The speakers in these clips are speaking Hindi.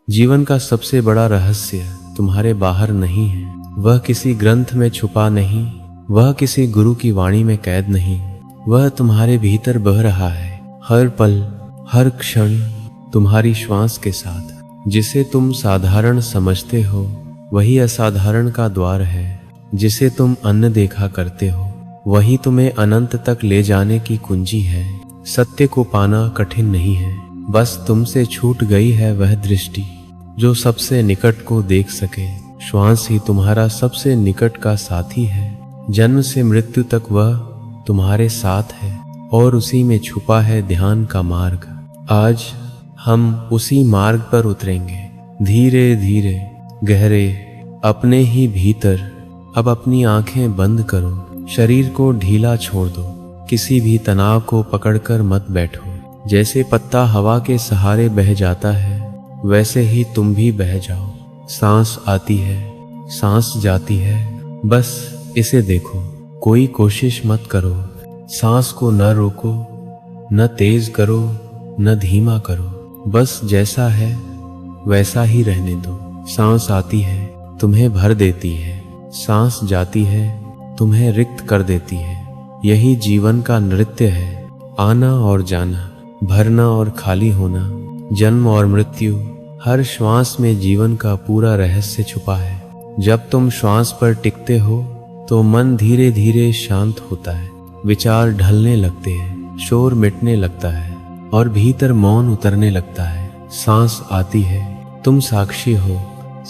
जीवन का सबसे बड़ा रहस्य तुम्हारे बाहर नहीं है, वह किसी ग्रंथ में छुपा नहीं, वह किसी गुरु की वाणी में कैद नहीं, वह तुम्हारे भीतर बह रहा है, हर पल हर क्षण तुम्हारी श्वास के साथ। जिसे तुम साधारण समझते हो वही असाधारण का द्वार है, जिसे तुम अनदेखा करते हो वही तुम्हें अनंत तक ले जाने की कुंजी है। सत्य को पाना कठिन नहीं है, बस तुमसे छूट गई है वह दृष्टि जो सबसे निकट को देख सके। श्वास ही तुम्हारा सबसे निकट का साथी है, जन्म से मृत्यु तक वह तुम्हारे साथ है और उसी में छुपा है ध्यान का मार्ग। आज हम उसी मार्ग पर उतरेंगे, धीरे धीरे गहरे अपने ही भीतर। अब अपनी आंखें बंद करो, शरीर को ढीला छोड़ दो, किसी भी तनाव को पकड़कर मत बैठो। जैसे पत्ता हवा के सहारे बह जाता है वैसे ही तुम भी बह जाओ। सांस आती है, सांस जाती है, बस इसे देखो, कोई कोशिश मत करो। सांस को न रोको, न तेज करो, न धीमा करो, बस जैसा है वैसा ही रहने दो। सांस आती है तुम्हें भर देती है, सांस जाती है तुम्हें रिक्त कर देती है। यही जीवन का नृत्य है, आना और जाना, भरना और खाली होना, जन्म और मृत्यु। हर श्वास में जीवन का पूरा रहस्य छुपा है। जब तुम श्वास पर टिकते हो तो मन धीरे धीरे शांत होता है, विचार ढलने लगते हैं, शोर मिटने लगता है और भीतर मौन उतरने लगता है। सांस आती है तुम साक्षी हो,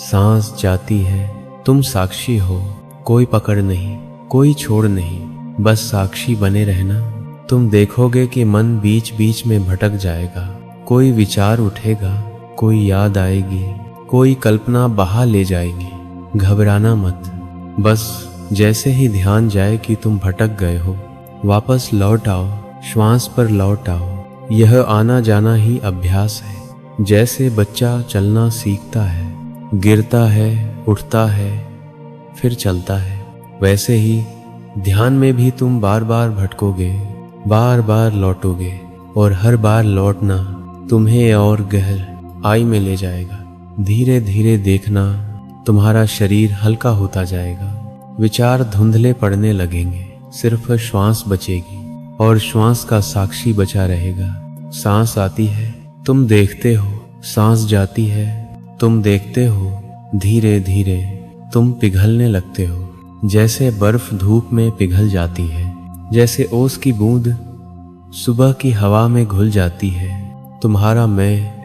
सांस जाती है तुम साक्षी हो। कोई पकड़ नहीं, कोई छोड़ नहीं, बस साक्षी बने रहना। तुम देखोगे कि मन बीच बीच में भटक जाएगा, कोई विचार उठेगा, कोई याद आएगी, कोई कल्पना बहा ले जाएगी। घबराना मत, बस जैसे ही ध्यान जाए कि तुम भटक गए हो वापस लौट आओ, श्वास पर लौट आओ। यह आना जाना ही अभ्यास है। जैसे बच्चा चलना सीखता है, गिरता है, उठता है, फिर चलता है, वैसे ही ध्यान में भी तुम बार बार भटकोगे, बार बार लौटोगे और हर बार लौटना तुम्हें और गहराई में ले जाएगा। धीरे धीरे देखना तुम्हारा शरीर हल्का होता जाएगा, विचार धुंधले पड़ने लगेंगे, सिर्फ श्वास बचेगी और श्वास का साक्षी बचा रहेगा। सांस आती है तुम देखते हो, सांस जाती है तुम देखते हो। धीरे धीरे तुम पिघलने लगते हो, जैसे बर्फ धूप में पिघल जाती है, जैसे ओस की बूंद सुबह की हवा में घुल जाती है। तुम्हारा मैं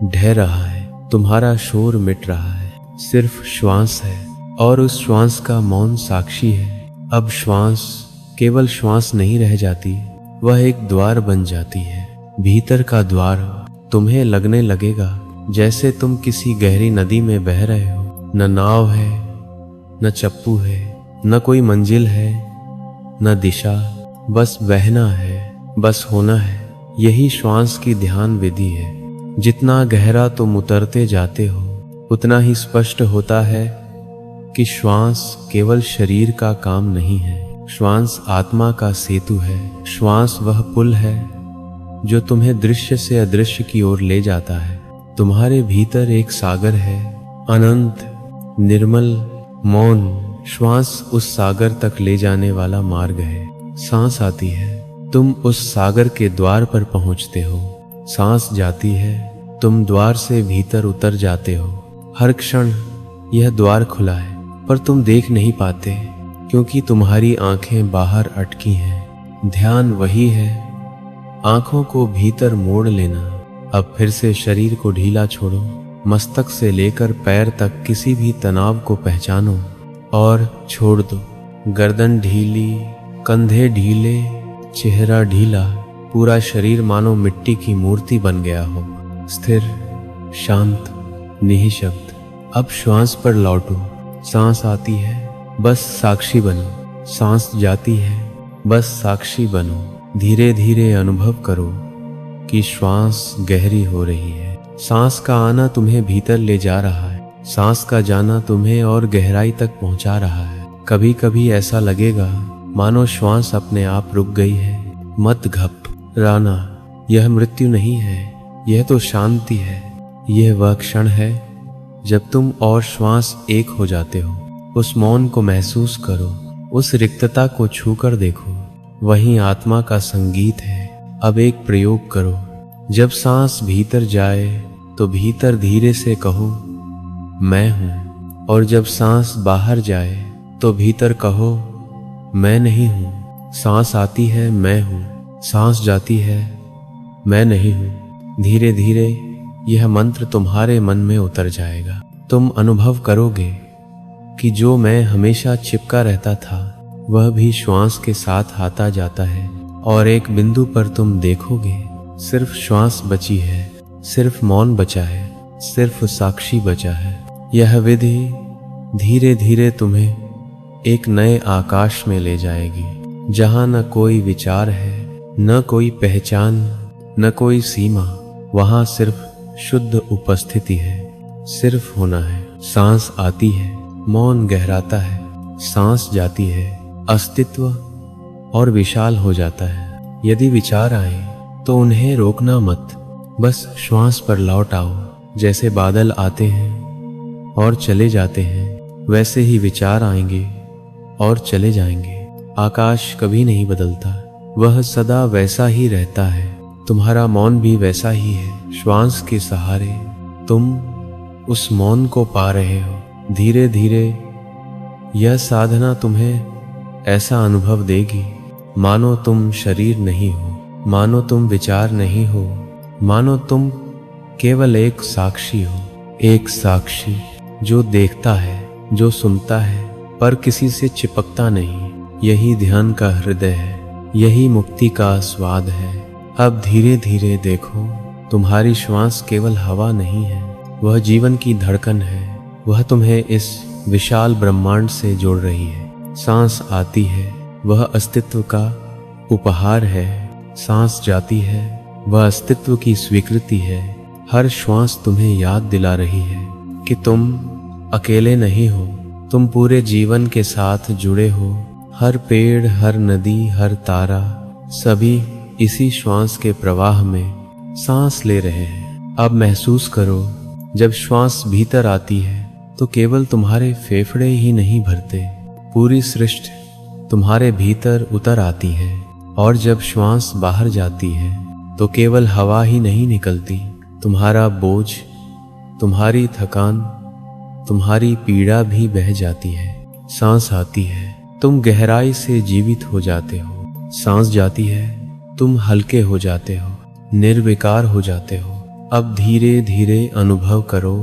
ढह रहा है, तुम्हारा शोर मिट रहा है, सिर्फ श्वास है और उस श्वास का मौन साक्षी है। अब श्वास केवल श्वास नहीं रह जाती, वह एक द्वार बन जाती है, भीतर का द्वार। तुम्हें लगने लगेगा जैसे तुम किसी गहरी नदी में बह रहे हो। न नाव है, न चप्पू है, न कोई मंजिल है, न दिशा, बस बहना है, बस होना है। यही श्वास की ध्यान विधि है। जितना गहरा तुम उतरते जाते हो उतना ही स्पष्ट होता है कि श्वास केवल शरीर का काम नहीं है, श्वास आत्मा का सेतु है। श्वास वह पुल है जो तुम्हें दृश्य से अदृश्य की ओर ले जाता है। तुम्हारे भीतर एक सागर है, अनंत, निर्मल, मौन। श्वास उस सागर तक ले जाने वाला मार्ग है। सांस आती है तुम उस सागर के द्वार पर पहुंचते हो, सांस जाती है तुम द्वार से भीतर उतर जाते हो। हर क्षण यह द्वार खुला है पर तुम देख नहीं पाते क्योंकि तुम्हारी आंखें बाहर अटकी हैं। ध्यान वही है, आंखों को भीतर मोड़ लेना। अब फिर से शरीर को ढीला छोड़ो, मस्तक से लेकर पैर तक किसी भी तनाव को पहचानो और छोड़ दो। गर्दन ढीली, कंधे ढीले, चेहरा ढीला, पूरा शरीर मानो मिट्टी की मूर्ति बन गया हो, स्थिर, शांत, निःशब्द। अब श्वास पर लौटो। सांस आती है बस साक्षी बनो, सांस जाती है बस साक्षी बनो। धीरे धीरे अनुभव करो कि श्वास गहरी हो रही है। सांस का आना तुम्हें भीतर ले जा रहा है, सांस का जाना तुम्हें और गहराई तक पहुंचा रहा है। कभी कभी ऐसा लगेगा मानो श्वास अपने आप रुक गई है। मत घबराना, यह मृत्यु नहीं है, यह तो शांति है। यह वह क्षण है जब तुम और श्वास एक हो जाते हो। उस मौन को महसूस करो, उस रिक्तता को छूकर देखो, वही आत्मा का संगीत है। अब एक प्रयोग करो, जब सांस भीतर जाए तो भीतर धीरे से कहो मैं हूं, और जब सांस बाहर जाए तो भीतर कहो मैं नहीं हूं। सांस आती है मैं हूं, सांस जाती है मैं नहीं हूं। धीरे धीरे यह मंत्र तुम्हारे मन में उतर जाएगा। तुम अनुभव करोगे कि जो मैं हमेशा चिपका रहता था वह भी श्वास के साथ आता जाता है, और एक बिंदु पर तुम देखोगे सिर्फ श्वास बची है, सिर्फ मौन बचा है, सिर्फ साक्षी बचा है। यह विधि धीरे धीरे तुम्हें एक नए आकाश में ले जाएगी, जहां न कोई विचार है, न कोई पहचान, न कोई सीमा। वहां सिर्फ शुद्ध उपस्थिति है, सिर्फ होना है। सांस आती है, मौन गहराता है, सांस जाती है, अस्तित्व और विशाल हो जाता है। यदि विचार आए तो उन्हें रोकना मत, बस श्वास पर लौट आओ। जैसे बादल आते हैं और चले जाते हैं, वैसे ही विचार आएंगे और चले जाएंगे। आकाश कभी नहीं बदलता, वह सदा वैसा ही रहता है। तुम्हारा मौन भी वैसा ही है। श्वास के सहारे तुम उस मौन को पा रहे हो। धीरे धीरे यह साधना तुम्हें ऐसा अनुभव देगी मानो तुम शरीर नहीं हो, मानो तुम विचार नहीं हो, मानो तुम केवल एक साक्षी हो। एक साक्षी जो देखता है, जो सुनता है, पर किसी से चिपकता नहीं। यही ध्यान का हृदय है, यही मुक्ति का स्वाद है। अब धीरे धीरे देखो, तुम्हारी श्वास केवल हवा नहीं है, वह जीवन की धड़कन है। वह तुम्हें इस विशाल ब्रह्मांड से जोड़ रही है। सांस आती है, वह अस्तित्व का उपहार है। सांस जाती है, वह अस्तित्व की स्वीकृति है। हर श्वास तुम्हें याद दिला रही है कि तुम अकेले नहीं हो, तुम पूरे जीवन के साथ जुड़े हो। हर पेड़, हर नदी, हर तारा, सभी इसी श्वास के प्रवाह में सांस ले रहे हैं। अब महसूस करो, जब श्वास भीतर आती है तो केवल तुम्हारे फेफड़े ही नहीं भरते, पूरी सृष्टि तुम्हारे भीतर उतर आती है। और जब श्वास बाहर जाती है तो केवल हवा ही नहीं निकलती, तुम्हारा बोझ, तुम्हारी थकान, तुम्हारी पीड़ा भी बह जाती है। सांस आती है, तुम गहराई से जीवित हो जाते हो। सांस जाती है, तुम हल्के हो जाते हो, निर्विकार हो जाते हो। अब धीरे धीरे अनुभव करो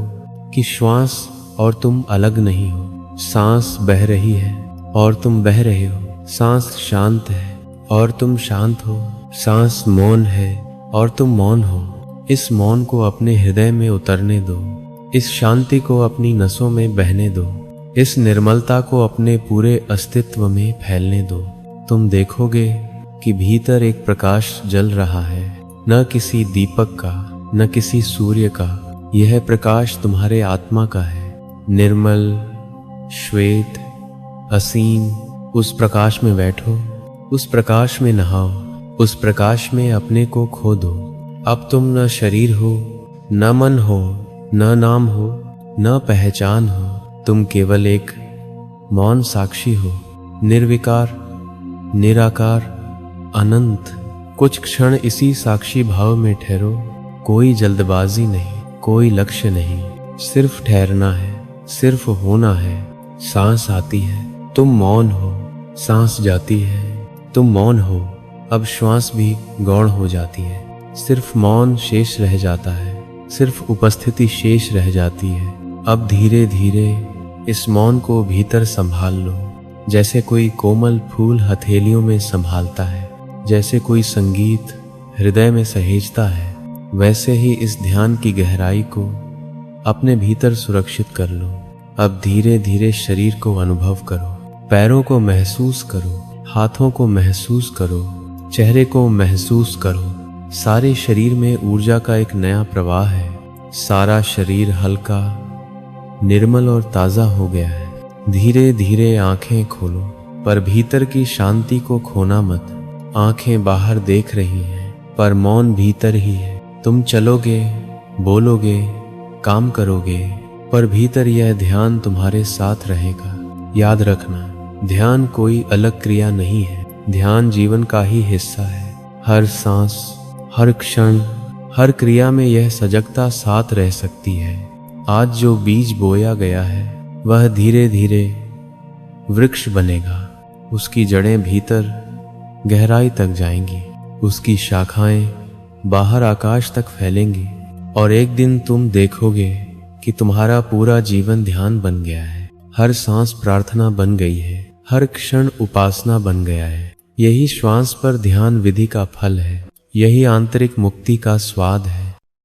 कि श्वास और तुम अलग नहीं हो। सांस बह रही है और तुम बह रहे हो। सांस शांत है और तुम शांत हो। सांस मौन है और तुम मौन हो। इस मौन को अपने हृदय में उतरने दो, इस शांति को अपनी नसों में बहने दो, इस निर्मलता को अपने पूरे अस्तित्व में फैलने दो। तुम देखोगे कि भीतर एक प्रकाश जल रहा है, न किसी दीपक का, न किसी सूर्य का। यह प्रकाश तुम्हारे आत्मा का है, निर्मल, श्वेत, असीम। उस प्रकाश में बैठो, उस प्रकाश में नहाओ, उस प्रकाश में अपने को खो दो। अब तुम न शरीर हो, न मन हो, न नाम हो, न पहचान हो। तुम केवल एक मौन साक्षी हो, निर्विकार, निराकार, अनंत। कुछ क्षण इसी साक्षी भाव में ठहरो। कोई जल्दबाजी नहीं, कोई लक्ष्य नहीं, सिर्फ ठहरना है, सिर्फ होना है। सांस आती है, तुम मौन हो। सांस जाती है, तुम मौन हो। अब श्वास भी गौण हो जाती है, सिर्फ मौन शेष रह जाता है, सिर्फ उपस्थिति शेष रह जाती है। अब धीरे धीरे इस मौन को भीतर संभाल लो, जैसे कोई कोमल फूल हथेलियों में संभालता है, जैसे कोई संगीत हृदय में सहेजता है। वैसे ही इस ध्यान की गहराई को अपने भीतर सुरक्षित कर लो। अब धीरे धीरे शरीर को अनुभव करो, पैरों को महसूस करो, हाथों को महसूस करो, चेहरे को महसूस करो। सारे शरीर में ऊर्जा का एक नया प्रवाह है। सारा शरीर हल्का, निर्मल और ताज़ा हो गया है। धीरे धीरे आंखें खोलो, पर भीतर की शांति को खोना मत। आंखें बाहर देख रही हैं, पर मौन भीतर ही है। तुम चलोगे, बोलोगे, काम करोगे, पर भीतर यह ध्यान तुम्हारे साथ रहेगा। याद रखना, ध्यान कोई अलग क्रिया नहीं है, ध्यान जीवन का ही हिस्सा है। हर सांस, हर क्षण, हर क्रिया में यह सजगता साथ रह सकती है। आज जो बीज बोया गया है वह धीरे धीरे वृक्ष बनेगा। उसकी जड़ें भीतर गहराई तक जाएंगी, उसकी शाखाएं बाहर आकाश तक फैलेंगी, और एक दिन तुम देखोगे कि तुम्हारा पूरा जीवन ध्यान बन गया है। हर सांस प्रार्थना बन गई है, हर क्षण उपासना बन गया है। यही श्वास पर ध्यान विधि का फल है, यही आंतरिक मुक्ति का स्वाद है।